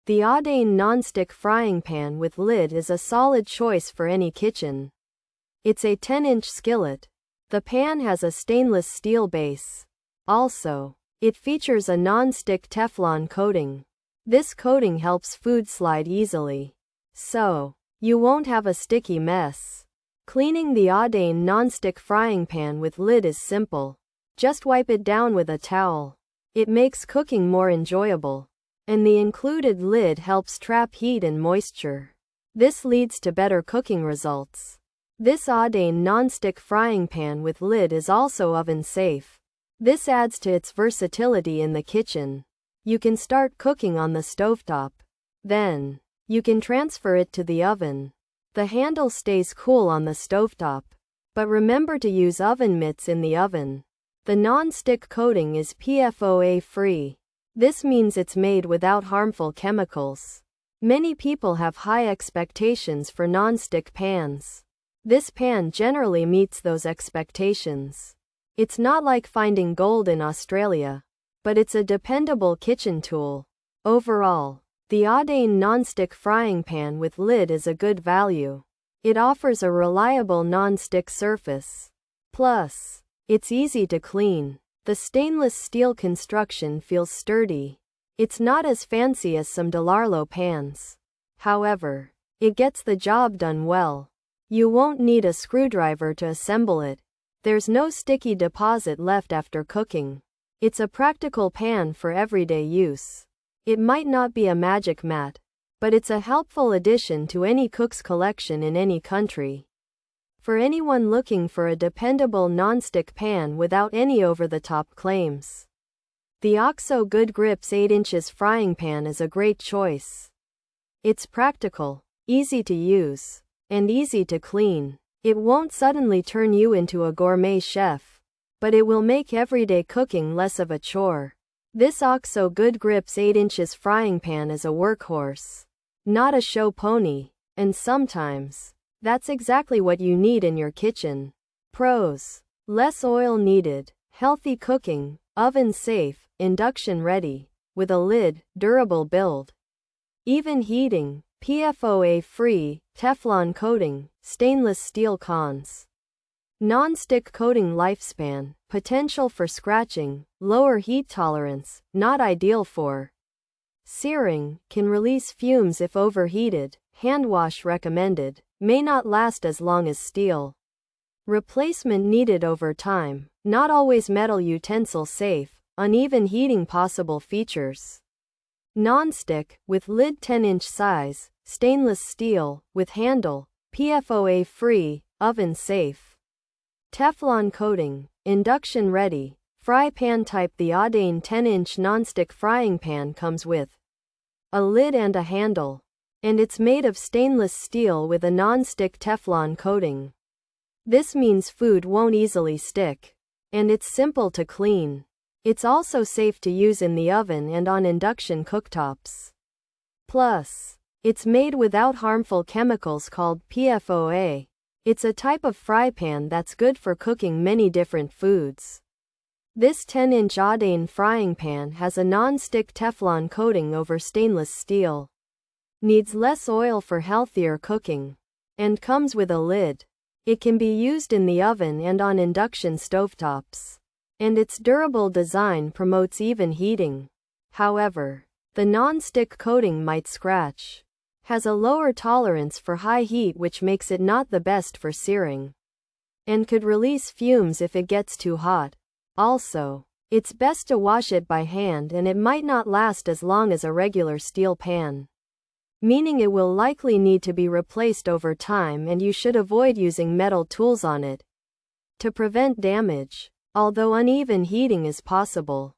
The AUDANNE Nonstick Frying Pan with lid is a solid choice for any kitchen. It's a 10-inch skillet. The pan has a stainless steel base. Also, it features a non-stick Teflon coating. This coating helps food slide easily, so you won't have a sticky mess. Cleaning the AUDANNE Nonstick Frying Pan with lid is simple. Just wipe it down with a towel. It makes cooking more enjoyable, and the included lid helps trap heat and moisture. This leads to better cooking results. This AUDANNE Nonstick Frying Pan with lid is also oven safe. This adds to its versatility in the kitchen. You can start cooking on the stovetop. Then, you can transfer it to the oven. The handle stays cool on the stovetop, but remember to use oven mitts in the oven. The non-stick coating is PFOA-free. This means it's made without harmful chemicals. Many people have high expectations for non-stick pans. This pan generally meets those expectations. It's not like finding gold in Australia, but it's a dependable kitchen tool. Overall, the AUDANNE Nonstick Frying Pan with lid is a good value. It offers a reliable non-stick surface. Plus, it's easy to clean. The stainless steel construction feels sturdy. It's not as fancy as some DeLarlo pans. However, it gets the job done well. You won't need a screwdriver to assemble it. There's no sticky deposit left after cooking. It's a practical pan for everyday use. It might not be a magic mat, but it's a helpful addition to any cook's collection in any country. For anyone looking for a dependable non-stick pan without any over-the-top claims, the OXO Good Grips 8 inches frying pan is a great choice. It's practical, easy to use, and easy to clean. It won't suddenly turn you into a gourmet chef, but it will make everyday cooking less of a chore. This OXO Good Grips 8 inches frying pan is a workhorse, not a show pony, and sometimes that's exactly what you need in your kitchen. Pros: less oil needed, healthy cooking, oven safe, induction ready, with a lid, durable build, even heating, PFOA-free, Teflon coating, stainless steel. Cons: non-stick coating lifespan, potential for scratching, lower heat tolerance, not ideal for searing, can release fumes if overheated, hand wash recommended, may not last as long as steel. Replacement needed over time, not always metal utensil safe, uneven heating. Possible features: non-stick, with lid 10-inch size, stainless steel, with handle, PFOA-free, oven safe. Teflon coating, induction ready, fry pan type. The AUDANNE 10-inch nonstick frying pan comes with a lid and a handle, and it's made of stainless steel with a non-stick Teflon coating. This means food won't easily stick, and it's simple to clean. It's also safe to use in the oven and on induction cooktops. Plus, it's made without harmful chemicals called PFOA. It's a type of fry pan that's good for cooking many different foods. This 10-inch AUDANNE frying pan has a non-stick Teflon coating over stainless steel, needs less oil for healthier cooking, and comes with a lid. It can be used in the oven and on induction stovetops, and its durable design promotes even heating. However, the non-stick coating might scratch, has a lower tolerance for high heat, which makes it not the best for searing, and could release fumes if it gets too hot. Also, it's best to wash it by hand, and it might not last as long as a regular steel pan, meaning it will likely need to be replaced over time, and you should avoid using metal tools on it to prevent damage, although uneven heating is possible.